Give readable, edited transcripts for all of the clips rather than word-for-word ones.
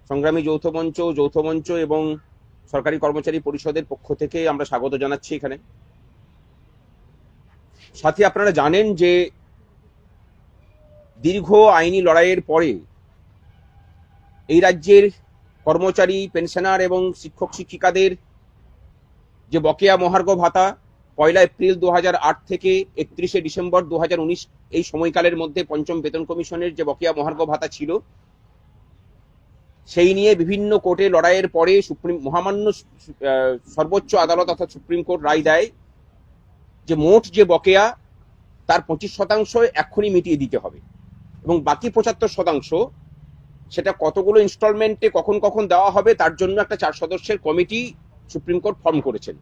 সংগ্রামী যৌথ মঞ্চ এবং সরকারি কর্মচারী পরিষদের পক্ষ থেকে আমরা স্বাগত জানাচ্ছি। এখানে সাথে আপনারা জানেন যে দীর্ঘ আইনি লড়াইয়ের পরে এই রাজ্যের কর্মচারী, পেনশনার এবং শিক্ষক শিক্ষিকাদের যে বকেয়া মহার্ঘ ভাতা 1 এপ্রিল 2008 থেকে 31 ডিসেম্বর 2019 এই সময়কালের মধ্যে পঞ্চম বেতন কমিশনের যে বকেয়া মহার্ঘ ভাতা ছিল, সেই নিয়ে বিভিন্ন কোর্টে লড়াইয়ের পরে মহামান্য সর্বোচ্চ আদালত অর্থাৎ সুপ্রিম কোর্ট রায় দেয় যে মোট যে বকেয়া তার 25% এক্ষুনি মিটিয়ে দিতে হবে এবং বাকি 75% সেটা কতগুলো ইনস্টলমেন্টে কখন কখন দেওয়া হবে তার জন্য একটা 4 সদস্যের কমিটি সুপ্রিম কোর্ট ফর্ম করেছেন।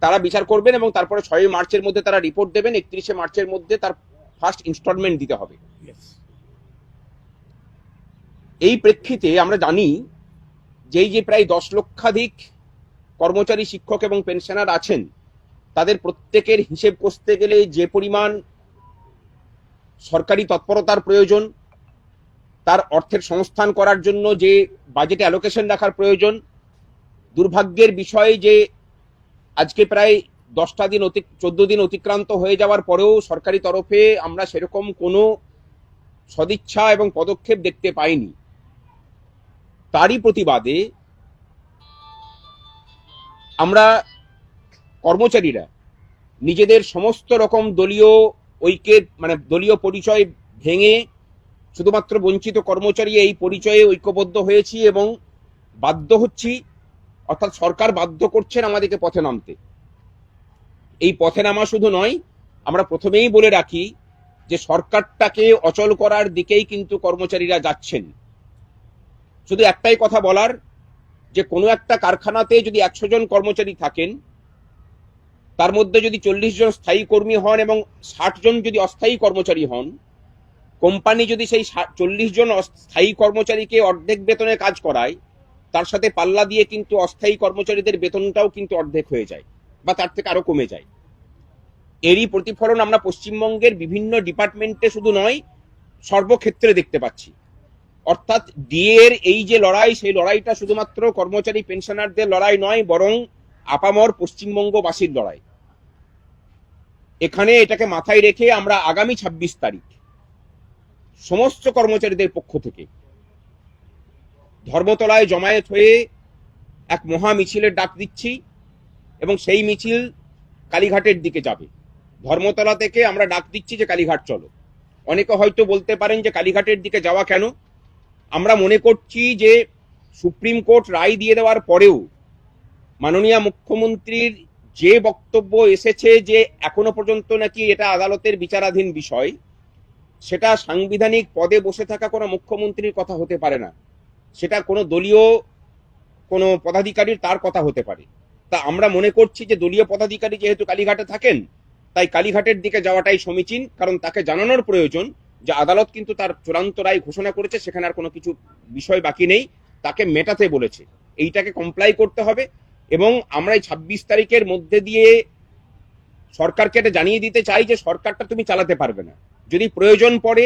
তারা বিচার করবেন এবং তারপরে 6 মার্চের মধ্যে তারা রিপোর্ট দেবেন। 31 মার্চের মধ্যে তার ফার্স্ট ইনস্টলমেন্ট দিতে হবে। এই প্রেক্ষিতে আমরা জানি যে প্রায় 10 লক্ষাধিক কর্মচারী, শিক্ষক এবং পেনশনার আছেন, তাদের প্রত্যেকের হিসেব কষতে গেলে যে পরিমাণ সরকারি তৎপরতার প্রয়োজন, তার অর্থের সংস্থান করার জন্য যে বাজেটে অ্যালোকেশন রাখার প্রয়োজন, দুর্ভাগ্যের বিষয় যে আজকে প্রায় 14 দিন অতিক্রান্ত হয়ে যাওয়ার পরেও সরকারি তরফে আমরা সেরকম কোনো সদিচ্ছা এবং পদক্ষেপ দেখতে পাইনি। তারই প্রতিবাদে আমরা কর্মচারীরা নিজেদের সমস্ত রকম দলীয় ঐক্যের দলীয় পরিচয় ভেঙে শুধুমাত্র বঞ্চিত কর্মচারী এই পরিচয়ে ঐক্যবদ্ধ হয়েছি এবং বাধ্য হচ্ছি, অর্থাৎ সরকার বাধ্য করছেন আমাদেরকে পথে নামতে। এই পথে নামা শুধু নয়, আমরা প্রথমেই বলে রাখি যে সরকারটাকে অচল করার দিকেই কিন্তু কর্মচারীরা যাচ্ছেন। শুধু একটাই কথা বলার, যে কোনো একটা কারখানাতে যদি 100 জন কর্মচারী থাকেন, তার মধ্যে যদি 40 জন স্থায়ী কর্মী হন এবং 60 জন যদি অস্থায়ী কর্মচারী হন, কোম্পানি যদি সেই 40 জন স্থায়ী কর্মচারীকে অর্ধেক বেতনে কাজ করায়, তার সাথে পাল্লা দিয়ে কিন্তু অস্থায়ী কর্মচারীদের বেতনটাও কিন্তু অর্ধেক হয়ে যায় বা তার থেকে আরো কমে যায়। এরই প্রতিফলন আমরা পশ্চিমবঙ্গের বিভিন্ন ডিপার্টমেন্টে শুধু নয়, সর্বক্ষেত্রে দেখতে পাচ্ছি। অর্থাৎ ডিএর এই যে লড়াই, সেই লড়াইটা শুধুমাত্র কর্মচারী পেনশনারদের লড়াই নয়, বরং আপামর পশ্চিমবঙ্গবাসীর লড়াই। এখানে এটাকে মাথায় রেখে আমরা আগামী 26 তারিখ সমস্ত কর্মচারীদের পক্ষ থেকে ধর্মতলায় জমায়েত হয়ে এক মহা মিছিলের ডাক দিচ্ছি এবং সেই মিছিল কালীঘাটের দিকে যাবে। ধর্মতলা থেকে আমরা ডাক দিচ্ছি যে কালীঘাট চলো। অনেকে হয়তো বলতে পারেন যে কালীঘাটের দিকে যাওয়া কেন? আমরা মনে করছি যে সুপ্রিম কোর্ট রায় দিয়ে দেওয়ার পরেও মাননীয় মুখ্যমন্ত্রীর যে বক্তব্য এসেছে যে এখনো পর্যন্ত নাকি এটা আদালতের বিচারাধীন বিষয়, সেটা সাংবিধানিক পদে বসে থাকা কোনো মুখ্যমন্ত্রীর কথা হতে পারে না, সেটা কোনো দলীয় কোনো পদাধিকারীর তার কথা হতে পারে। তা আমরা মনে করছি যে দলীয় পদাধিকারী যেহেতু কালীঘাটে থাকেন, তাই কালীঘাটের দিকে যাওয়াটাই সমীচীন। কারণ তাকে জানানোর প্রয়োজন যে আদালত কিন্তু তার চূড়ান্ত রায় ঘোষণা করেছে, সেখানে আর কোনো কিছু বিষয় বাকি নেই, তাকে মেটাতে বলেছে। এইটাকে কমপ্লাই করতে হবে এবং আমরা এই 26 তারিখের মধ্যে দিয়ে সরকারকে এটা জানিয়ে দিতে চাই যে সরকারটা তুমি চালাতে পারবে না। যদি প্রয়োজন পড়ে,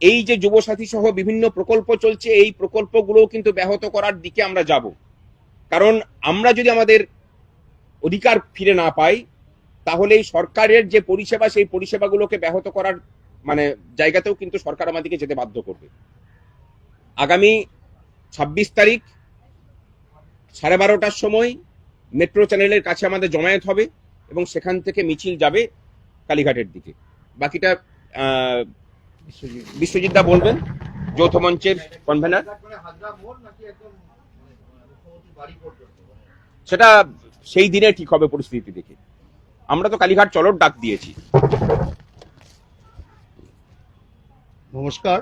এই যে যুবসাথী সহ বিভিন্ন প্রকল্প চলছে, এই প্রকল্পগুলো কিন্তু ব্যাহত করার দিকে আমরা যাব। কারণ আমরা যদি আমাদের অধিকার ফিরে না পাই, তাহলে এই সরকারের যে পরিষেবা, সেই পরিষেবাগুলোকে ব্যাহত করার জায়গাতেও কিন্তু সরকার আমাদেরকে যেতে বাধ্য করবে। আগামী 26 তারিখ 12:30টার সময় মেট্রো চ্যানেলের কাছে আমাদের জমায়েত হবে এবং সেখান থেকে মিছিল যাবে কালীঘাটের দিকে। বাকিটা বিশ্বজিৎ দা বলবেন, যৌথ মঞ্চের কনভেনার। সেটা সেই দিনে ঠিক হবে পরিস্থিতি দেখে। আমরা তো কালীঘাট চলোর ডাক দিয়েছি। নমস্কার।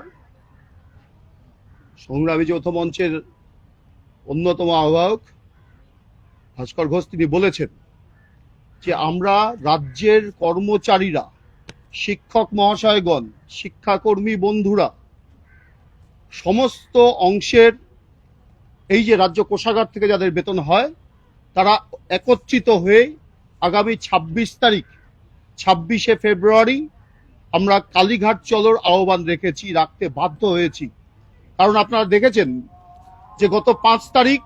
সংগ্রামী যৌথ মঞ্চের অন্যতম আহ্বায়ক ভাস্কর ঘোষ তিনি বলেছেন যে আমরা রাজ্যের কর্মচারীরা, শিক্ষক মহাশয়গণ, শিক্ষাকর্মী বন্ধুরা, সমস্ত অংশের এই যে রাজ্য কোষাগার থেকে যাদের বেতন হয়, তারা একত্রিত হয়ে আগামী 26 তারিখ 26শে ফেব্রুয়ারি আমরা কালীঘাট চলোর আহ্বান রাখতে বাধ্য হয়েছি। কারণ আপনারা দেখেছেন যে গত 5 তারিখ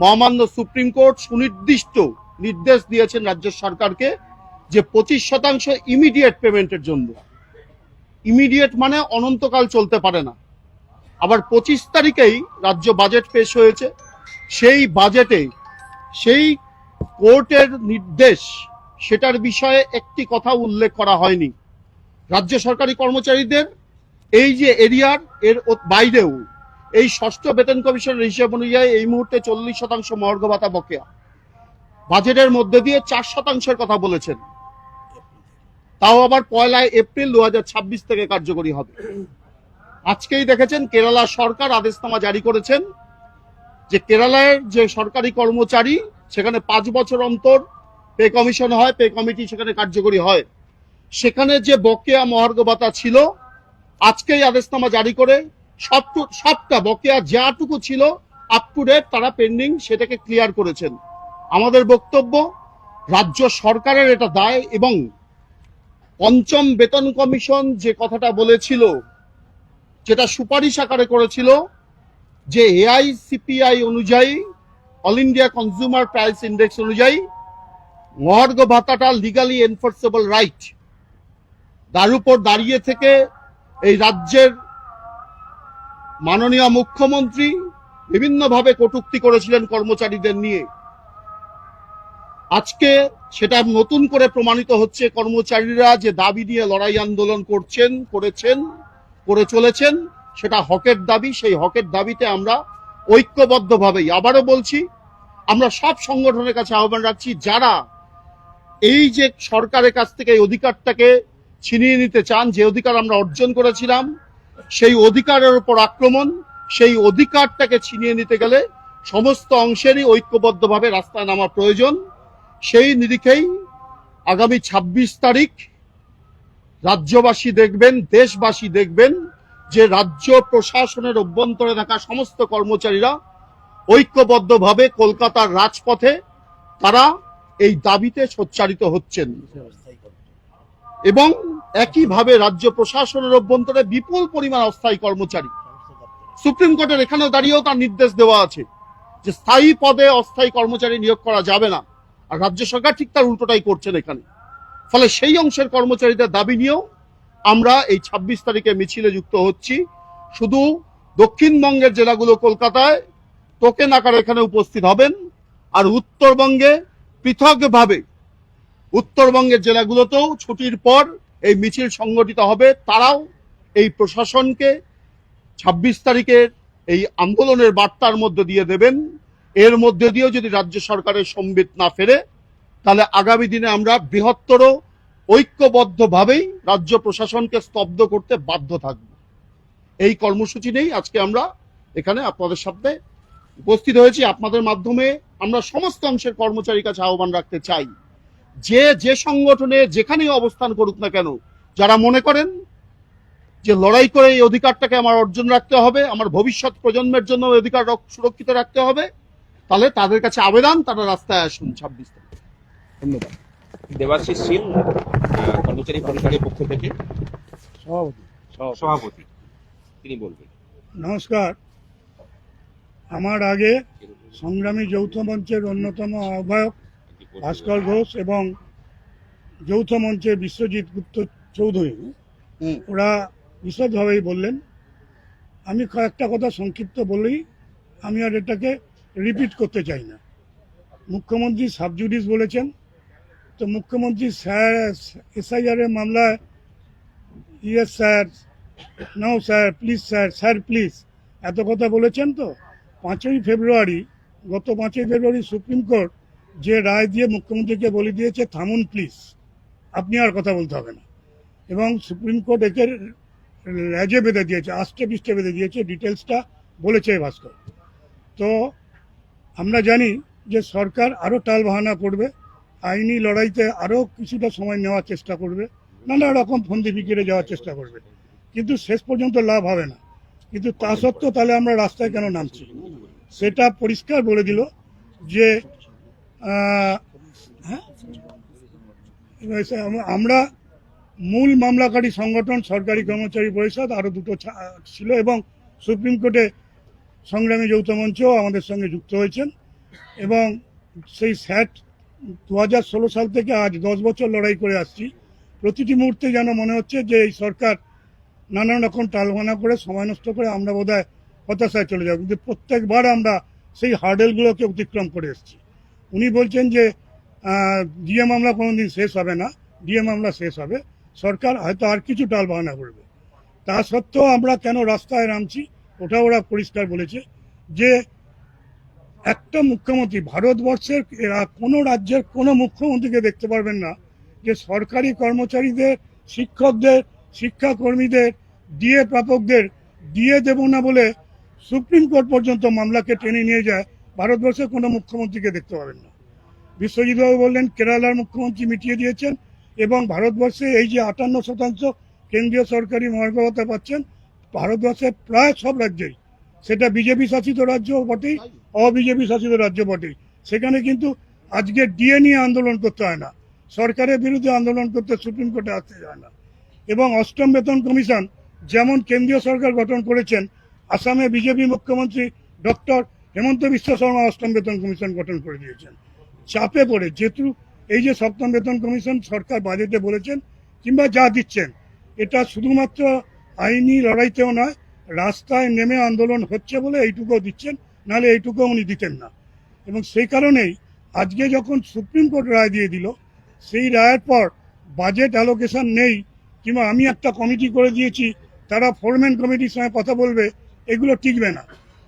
মহামান্য সুপ্রিম কোর্ট সুনির্দিষ্ট নির্দেশ দিয়েছেন রাজ্য সরকারকে যে 25% ইমিডিয়েট পেমেন্টের জন্য। ইমিডিয়েট মানে অনন্তকাল চলতে পারে না। আবার 25 তারিখেই রাজ্য বাজেট পেশ হয়েছে, সেই বাজেটে সেই কোর্টের নির্দেশ সেটার বিষয়ে একটি কথা উল্লেখ করা হয়নি। রাজ্য সরকারি কর্মচারীদের এই যে এরিয়ার এর বাইরেও এই ষষ্ঠ বেতন কমিশনের হিসেব অনুযায়ী এই মুহূর্তে 40% মহার্ঘ ভাতা বকেয়া। বাজেটের মধ্যে দিয়ে 4% কথা বলেছেন, তাও আবার 1 এপ্রিল 2026 থেকে কার্যকরী হবে। আজকেই দেখেছেন কেরালা সরকার আদেশনামা জারি করেছেন যে কেরালার যে সরকারি কর্মচারী সেখানে 5 বছর অন্তর পে কমিশন হয়, পে কমিটি সেখানে কার্যকরী হয়। সেখানে যে বকেয়া মহার্ঘ ভাতা ছিল, আজকেই আদেশনামা জারি করে সবটা বকেয়া যাটুকু ছিল আপ টু ডেট তারা পেন্ডিং সেটাকে ক্লিয়ার করেছেন। আমাদের বক্তব্য, রাজ্য সরকারের এটা দায় এবং পঞ্চম বেতন কমিশন যে কথাটা বলেছিল, যেটা সুপারিশ আকারে করেছিল যে এআইসিপিআই অনুযায়ী, all India consumer price index অনুযায়ী মহার্ঘ ভাতাটা লিগালি এনফোর্সেবল রাইট, তার উপর দাঁড়িয়ে থেকে এই রাজ্যের মাননীয় মুখ্যমন্ত্রী বিভিন্নভাবে কটূক্তি করেছিলেন কর্মচারীদের নিয়ে। আজকে সেটা নতুন করে প্রমাণিত হচ্ছে, কর্মচারীরা যে দাবি নিয়ে লড়াই আন্দোলন করে চলেছেন সেটা হকের দাবি। সেই হকের দাবিতে আমরা ঐক্যবদ্ধভাবেই, আবারও বলছি, আমরা সব সংগঠনের কাছে আহ্বান রাখছি, যারা এই যে সরকারের কাছ থেকে এই অধিকারটাকে ছিনিয়ে নিতে চান, যে অধিকার আমরা অর্জন করেছিলাম, সেই অধিকারের উপর আক্রমণ, সেই অধিকারটাকে ছিনিয়ে নিতে গেলে সমস্ত অংশেরই ঐক্যবদ্ধভাবে রাস্তায় নামা প্রয়োজন। সেই নিরিখেই আগামী 26 তারিখ রাজ্যবাসী দেখবেন, দেশবাসী দেখবেন যে রাজ্য প্রশাসনের অভ্যন্তরে থাকা সমস্ত কর্মচারীরা ঐক্যবদ্ধভাবে কলকাতার রাজপথে তারা এই দাবিতে সোচ্চারিত হচ্ছেন এবং একইভাবে রাজ্য প্রশাসনের অভ্যন্তরে বিপুল পরিমাণ অস্থায়ী কর্মচারী। সুপ্রিম কোর্টের এখানেও দাঁড়িয়েও তার নির্দেশ দেওয়া আছে যে স্থায়ী পদে অস্থায়ী কর্মচারী নিয়োগ করা যাবে না, আর রাজ্য সরকার ঠিক তার উল্টোটাই করছেন এখানে। ফলে সেই অংশের কর্মচারীদের দাবি নিয়েও আমরা এই 26 তারিখে মিছিলে যুক্ত হচ্ছি। শুধু দক্ষিণবঙ্গের জেলাগুলো কলকাতায় টোকেন আকারে এখানে উপস্থিত হবেন, আর উত্তরবঙ্গে পৃথকভাবে উত্তরবঙ্গের জেলাগুলোতেও ছুটির পর এই মিছিল সংগঠিত হবে। তারাও এই প্রশাসনকে 26 তারিখের এই আন্দোলনের বার্তার মধ্যে দিয়ে দেবেন। এর মধ্যে দিয়েও যদি রাজ্য সরকারের সম্বিত না ফেরে, তাহলে আগামী দিনে আমরা বৃহত্তর ঐক্যবদ্ধভাবেই রাজ্য প্রশাসনকে স্তব্ধ করতে বাধ্য থাকব। এই কর্মসূচি নেই আজকে আমরা এখানে আপনাদের সাথে উপস্থিত হয়েছি। আপনাদের মাধ্যমে আমরা সমস্ত অংশের কর্মচারীর কাছে আহ্বান রাখতে চাই, যে সংগঠনে যেখানেই অবস্থান করুক না কেন, যারা মনে করেন যে লড়াই করে এই অধিকারটাকে আমার অর্জন রাখতে হবে, আমার ভবিষ্যৎ প্রজন্মের জন্য এই অধিকার সুরক্ষিত রাখতে হবে, তাহলে তাদের কাছে আবেদন, তারা রাস্তায় আসুন 26 তারিখ। ধন্যবাদ। দেবাশিস শীল, কর্মচারী পরিষদের পক্ষ থেকে সভাপতি, তিনি বলবেন। নমস্কার। আমার আগে সংগ্রামী যৌথ মঞ্চের অন্যতম আহ্বায়ক ভাস্কর ঘোষ এবং যৌথ মঞ্চের বিশ্বজিৎ গুপ্ত চৌধুরী, ওরা বিশদভাবেই বললেন। আমি কয়েকটা কথা সংক্ষিপ্ত বলেই আমি আর এটাকে রিপিট করতে চাই না। মুখ্যমন্ত্রী সাবজুডিস বলেছেন, তো মুখ্যমন্ত্রী স্যার এসআইআর এর মামলায় yes sir, no sir, please sir, sir please এত কথা বলেছেন। তো 5ই ফেব্রুয়ারি, গত 5ই ফেব্রুয়ারি সুপ্রিম কোর্ট যে রায় দিয়ে মুখ্যমন্ত্রীকে বলে দিয়েছে থামুন প্লিজ, আপনি আর কথা বলতে হবে না, এবং সুপ্রিম কোর্ট একে লেজে বেঁধে দিয়েছে, আষ্টে পৃষ্ঠে বেঁধে দিয়েছে, ডিটেলসটা বলেছে ভাস্কর। তো আমরা জানি যে সরকার আরও টালবাহানা করবে, আইনি লড়াইতে আরও কিছুটা সময় নেওয়ার চেষ্টা করবে, নানা রকম ফন্দি ফিকিরে যাওয়ার চেষ্টা করবে, কিন্তু শেষ পর্যন্ত লাভ হবে না। কিন্তু তা সত্ত্বেও তাহলে আমরা রাস্তায় কেন নামছি, সেটা পরিষ্কার বলে দিল যে আমরা মূল মামলাকারী সংগঠন সরকারি কর্মচারী পরিষদ, আরও দুটো ছিল, এবং সুপ্রিম কোর্টে সংগ্রামী যৌথ মঞ্চও আমাদের সঙ্গে যুক্ত হয়েছেন এবং সেই স্যাট 2016 সাল থেকে আজ 10 বছর লড়াই করে আসছি। প্রতিটি মুহূর্তে যেন মনে হচ্ছে যে এই সরকার নানান রকম টালবানা করে সময় নষ্ট করে আমরা বোধহয় হতাশায় চলে যাব, কিন্তু প্রত্যেকবার আমরা সেই হার্ডেলগুলোকে অতিক্রম করে এসেছি। উনি বলছেন যে ডিএ মামলা কোনোদিন শেষ হবে না, ডিএ মামলা শেষ হবে, সরকার হয়তো আর কিছু টালবাহানা করবে। তা সত্ত্বেও আমরা কেন রাস্তায় নামছি ওটা ওরা পরিষ্কার বলেছে যে একটা মুখ্যমন্ত্রী ভারতবর্ষের কোনো রাজ্যের কোনো মুখ্যমন্ত্রীকে দেখতে পারবেন না যে সরকারি কর্মচারীদের, শিক্ষকদের, শিক্ষাকর্মীদের, ডিএ প্রাপকদের ডিএ দেব না বলে সুপ্রিম কোর্ট পর্যন্ত মামলাকে টেনে নিয়ে যায়। ভারতবর্ষের কোনো মুখ্যমন্ত্রীকে দেখতে পাবেন না। বিশ্বজিৎবাবু বললেন কেরালার মুখ্যমন্ত্রী মিটিয়ে দিয়েছেন এবং ভারতবর্ষে এই যে 58% কেন্দ্রীয় সরকারি মহার্ঘ ভাতা পাচ্ছেন, ভারতবর্ষের প্রায় সব রাজ্যেই, সেটা বিজেপি শাসিত রাজ্য বটেই, অবিজেপি শাসিত রাজ্য বটেই, সেখানে কিন্তু আজকে ডিএ নিয়ে আন্দোলন করতে হয় না, সরকারের বিরুদ্ধে আন্দোলন করতে সুপ্রিম কোর্টে আসতে যায় না। এবং অষ্টম বেতন কমিশন যেমন কেন্দ্রীয় সরকার গঠন করেছেন, আসামে বিজেপি মুখ্যমন্ত্রী ডক্টর হেমন্ত বিশ্ব শর্মা অষ্টম বেতন কমিশন গঠন করে দিয়েছেন চাপে পড়ে। যেহেতু এই যে সপ্তম বেতন কমিশন সরকার বাজেটে বলেছেন কিংবা যা দিচ্ছেন, এটা শুধুমাত্র আইনি লড়াইতেও নয়, রাস্তায় নেমে আন্দোলন হচ্ছে বলে এইটুকুও দিচ্ছেন, নাহলে এইটুকুও উনি দিতেন না। এবং সেই কারণেই আজকে যখন সুপ্রিম কোর্ট রায় দিয়ে দিল, সেই রায়ের পর বাজেট অ্যালোকেশন নেই কিংবা আমি একটা কমিটি করে দিয়েছি তারা ফোরম্যান কমিটির সঙ্গে কথা বলবে, এগুলো টিকবে না।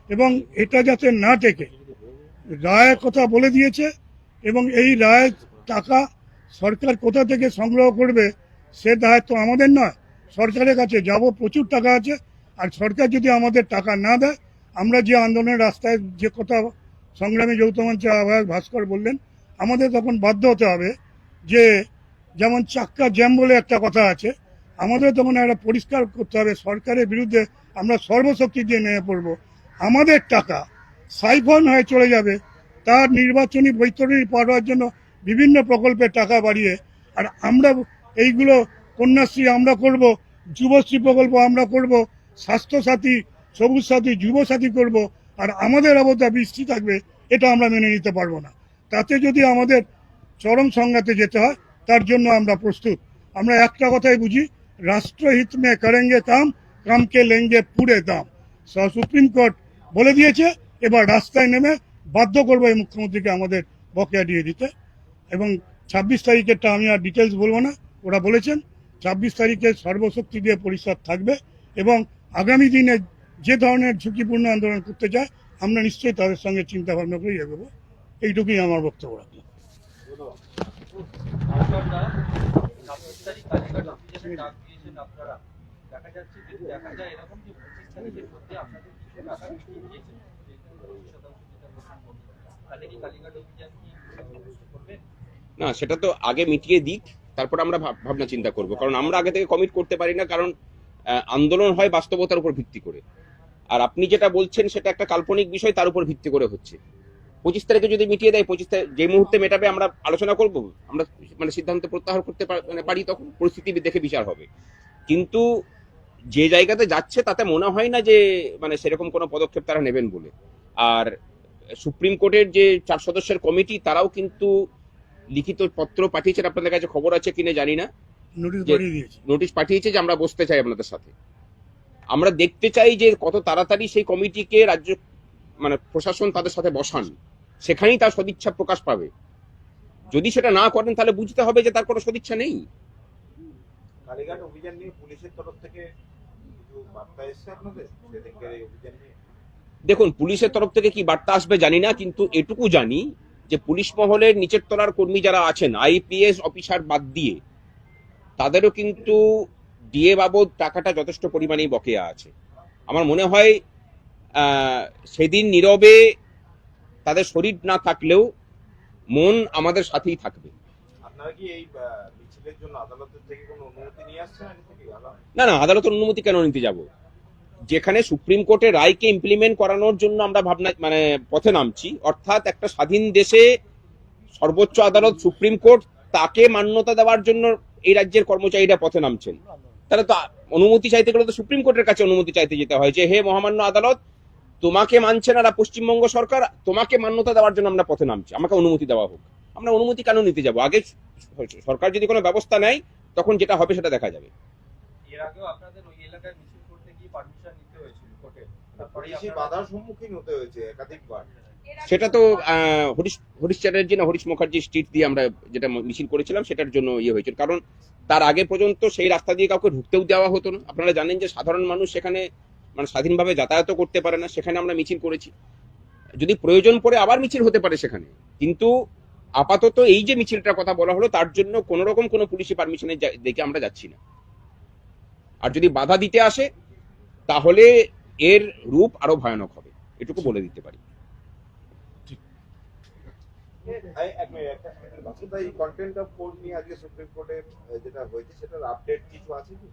এবং এটা যাতে না টেকে রায়ের কথা বলে দিয়েছে এবং এই রায়ের টাকা সরকার কোথা থেকে সংগ্রহ করবে সে দায়িত্ব আমাদের নয়, সরকারের কাছে যাব, প্রচুর টাকা আছে। আর সরকার যদি আমাদের টাকা না দেয়, আমরা যে আন্দোলনের রাস্তায় যে কথা সংগ্রামী যৌথ মঞ্চের আহ্বায়ক ভাস্কর বললেন, আমাদের তখন বাধ্য হতে হবে যে যেমন চাক্কা জ্যাম বলে একটা কথা আছে, আমাদের তখন একটা পরিষ্কার করতে হবে সরকারের বিরুদ্ধে আমরা সর্বশক্তি দিয়ে নেমে পড়ব। আমাদের টাকা সাইফন হয়ে চলে যাবে, তার নির্বাচনী বৈতরণী পাওয়ার জন্য বিভিন্ন প্রকল্পের টাকা বাড়িয়ে, আর আমরা এইগুলো কন্যাশ্রী আমরা করব, যুবশ্রী প্রকল্প আমরা করব, স্বাস্থ্যসাথী, সবুজ সাথী, যুব সাথী করব, আর আমাদের অবস্থা বৃষ্টি থাকবে, এটা আমরা মেনে নিতে পারবো না। তাতে যদি আমাদের চরম সংঘাতে যেতে হয়, তার জন্য আমরা প্রস্তুত। আমরা একটা কথাই বুঝি, রাষ্ট্রহিত মে করেঙ্গে কাম, কামকে লেঙ্গে পুরে দাম। সুপ্রিম কোর্ট বলে দিয়েছে, এবার রাস্তায় নেমে বাধ্য করবো এই মুখ্যমন্ত্রীকে আমাদের বকেয়া দিয়ে দিতে। এবং 26 তারিখেরটা আমি আর ডিটেলস বলবো না, ওরা বলেছেন 26 তারিখে সর্বশক্তি দিয়ে পরিষদ থাকবে এবং আগামী দিনে যে ধরনের ঝুঁকিপূর্ণ আন্দোলন করতে চায় আমরা নিশ্চয়ই তাদের সঙ্গে চিন্তা ভাবনা করে এগোবো। এইটুকুই আমার বক্তব্য রাখলাম। না, সেটা তো আগে মিটিয়ে দিক, তারপর আমরা ভাবনা চিন্তা করব। কারণ আমরা আগে থেকে কমিট করতে পারি না, কারণ আন্দোলন হয় বাস্তবতার উপর ভিত্তি করে। আর আপনি যেটা বলছেন সেটা একটা কাল্পনিক বিষয়, তার উপর ভিত্তি করে হচ্ছে। 25 তারিখে যদি মিটিয়ে দেয়, 25 তারিখ যে মুহূর্তে মেটাবে আমরা আলোচনা করব, আমরা মানে সিদ্ধান্ত প্রত্যাহার করতে পারি, তখন পরিস্থিতি দেখে বিচার হবে। কিন্তু যে জায়গাতে যাচ্ছে তাতে মনে হয় না যে মানে সেরকম কোনো পদক্ষেপ তারা নেবেন বলে। আর সুপ্রিম কোর্টের যে 4 সদস্যের কমিটি, তারাও কিন্তু লিখিত পত্র পাঠিয়েছেন, আপনাদের কাছে খবর আছে কিনা জানি না, নোটিশ পাঠিয়েছে যে আমরা বসতে চাই আপনাদের সাথে। আমরা দেখতে চাই যে কত তাড়াতাড়ি সেই কমিটিকে রাজ্য মানে প্রশাসন তাদের সাথে বসান, সেখানেই তার সদিচ্ছা প্রকাশ পাবে। যদি সেটা না করেন তাহলে বুঝতে হবে যে তার কোনো সদিচ্ছা নেই। কালীঘাট অভিযান নিয়ে পুলিশের তরফ থেকে কিছু বার্তা এসেছে আপনাদের সেদিনকার এই অভিযান নিয়ে? দেখুন, পুলিশের তরফ থেকে কি বার্তা আসবে জানি না, কিন্তু এটুকু জানি যে পুলিশ মহলের নিচের তলার কর্মী যারা আছেন, আইপিএস অফিসার বাদ দিয়ে, তাদেরও কিন্তু ডিএ বাবদ টাকাটা যথেষ্ট পরিমাণেই বকেয়া আছে। আমার মনে হয় সেদিন নীরবে তাদের শরীর না থাকলেও মন আমাদের সাথেই থাকবে। আপনারা কি এই মিছিলের জন্য আদালতের থেকে কোনো অনুমতি নিয়ে আসছেন আগে থেকে? না না, আদালতের অনুমতি কেন নিতে যাব? যেখানে সুপ্রিম কোর্টের রায়কে ইমপ্লিমেন্ট করানোর জন্য আমরা ভাবনা মানে পথে নামছি, অর্থাৎ একটা স্বাধীন দেশে সর্বোচ্চ আদালত সুপ্রিম কোর্ট, তাকে মান্যতা দেওয়ার জন্য এই রাজ্যের কর্মচারীরা পথে নামছেন। তাহলে তো অনুমতি চাইতে গেলে তো সুপ্রিম কোর্টের কাছে অনুমতি চাইতে যেতে হয় যে হে মহামান্য আদালত, তোমাকে মানছে না পশ্চিমবঙ্গ সরকার, তোমাকে মান্যতা দেওয়ার জন্য আমরা পথে নামছি, আমাকে অনুমতি দেওয়া হোক। আমরা অনুমতি কেন নিতে যাব? আগে সরকার যদি কোনো ব্যবস্থা নেয় তখন যেটা হবে সেটা দেখা যাবে। এর আগেও আপনাদের ওই এলাকায় মিছিল করতে গিয়ে পারমিশন নিতে হয়েছিল কোর্টে, তারপরে পুলিশি বাধার সম্মুখীন হতে হয়েছে একাধিকবার। সেটা তো হরিশ চ্যাটার্জি না হরিশ মুখার্জি স্ট্রিট দিয়ে আমরা যেটা মিছিল করেছিলাম সেটার জন্য ইয়ে হয়েছিল, কারণ তার আগে পর্যন্ত সেই রাস্তা দিয়ে কাউকে ঢুকতেও দেওয়া হতো না। আপনারা জানেন যে সাধারণ মানুষ সেখানে মানে স্বাধীনভাবে যাতায়াত করতে পারে না, সেখানে আমরা মিছিল করেছি। যদি প্রয়োজন পড়ে আবার মিছিল হতে পারে সেখানে, কিন্তু আপাতত এই যে মিছিলটার কথা বলা হলো তার জন্য কোনো রকম কোনো পুলিশি পারমিশনের দেখে আমরা যাচ্ছি না। আর যদি বাধা দিতে আসে তাহলে এর রূপ আরো ভয়ানক হবে, এটুকু বলে দিতে পারি। বাসুদা, এই কন্টেন্ট অফ কোর্ট নিয়ে আজকে সুপ্রিম কোর্টে যেটা হয়েছে সেটার আপডেট কিছু আছে কি?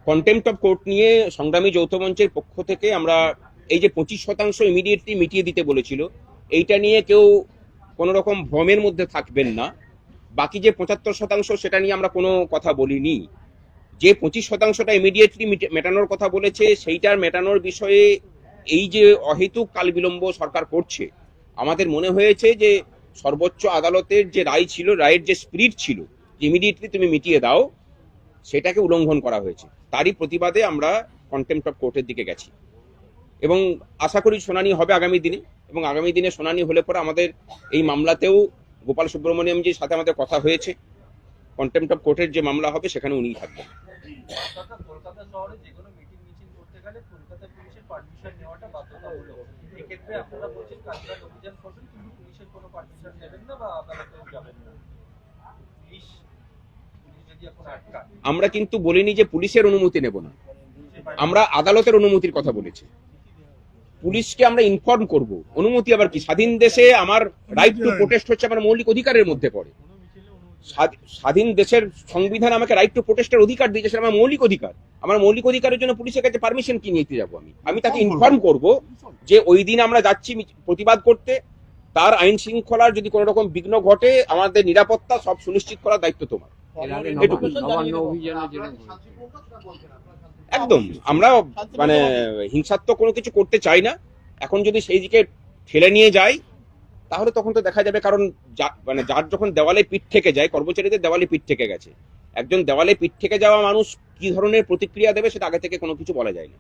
কন্টেম্পট অফ কোর্ট নিয়ে সংগ্রামী যৌথ মঞ্চের পক্ষ থেকে আমরা এই যে 25% ইমিডিয়েটলি মিটিয়ে দিতে বলেছিল, এইটা নিয়ে কেউ কোনো রকম ভ্রমের মধ্যে থাকবেন না। বাকি যে 75% সেটা নিয়ে আমরা কোনো কথা বলিনি। যে 25%টা ইমিডিয়েটলি মেটানোর কথা বলেছে সেইটার মেটানোর বিষয়ে এই যে অহেতুক কাল বিলম্ব সরকার করছে, আমাদের মনে হয়েছে যে সর্বোচ্চ আদালতের যে রায় ছিল, রায়ের যে স্পিরিট ছিল ইমিডিয়েটলি তুমি মিটিয়ে দাও, সেটাকে উল্লঙ্ঘন করা হয়েছে। তারই প্রতিবাদে আমরা কন্টেম্পট অফ কোর্টের দিকে গেছি এবং আশা করি শুনানি হবে আগামী দিনে। এবং আগামী দিনে শুনানি হলে পরে আমাদের এই মামলাতেও গোপাল সুব্রমণিয়ামজির সাথে আমাদের কথা হয়েছে, কন্টেম্পট অফ কোর্টের যে মামলা হবে সেখানে উনিই থাকবেন। অর্থাৎ কলকাতা শহরে যে কোনো মিটিং মিছিল করতে গেলে কলকাতা পুলিশের পারমিশন নেওয়াটা বাধ্যতামূলক। এক্ষেত্রে আপনারা বলছেন কালীঘাট অভিযান করবেন, কিন্তু পুলিশের কোনো পারমিশন নেবেন না বা আদালতেও যাবেন না। পুলিশ যদি এখন আটকায়, আমরা কিন্তু বলিনি যে পুলিশের অনুমতি নেব না, আমরা আদালতের অনুমতির কথা বলেছি। পুলিশকে আমরা ইনফর্ম করব, অনুমতি আবার কি? স্বাধীন দেশে আমার রাইট টু প্রোটেস্ট হচ্ছে আমার মৌলিক অধিকারের মধ্যে পড়ে। স্বাধীন দেশের সংবিধান আমাকে রাইট টু প্রোটেস্টের অধিকার দিয়েছে, সেটা আমার মৌলিক অধিকার। আমার মৌলিক অধিকারের জন্য পুলিশের কাছে পারমিশন কি নিতে যাবো? আমি তাকে ইনফর্ম করব যে ওই দিন আমরা যাচ্ছি প্রতিবাদ করতে, তার আইন শৃঙ্খলার যদি কোনো রকম বিঘ্ন ঘটে আমাদের নিরাপত্তা সব সুনিশ্চিত করার দায়িত্ব তোমার। এটুকু। একদম আমরা মানে হিংসাত্মক কোনো কিছু করতে চাই না। এখন যদি সেই দিকে ঠেলে নিয়ে যায় তাহলে তখন তো দেখা যাবে, কারণ মানে যার যখন দেওয়ালে পিঠ থেকে যায়, কর্মচারীদের দেওয়ালে পিঠ থেকে গেছে, একজন দেওয়ালে পিঠ থেকে যাওয়া মানুষ কি ধরনের প্রতিক্রিয়া দেবে সেটা আগে থেকে কোনো কিছু বলা যায় না।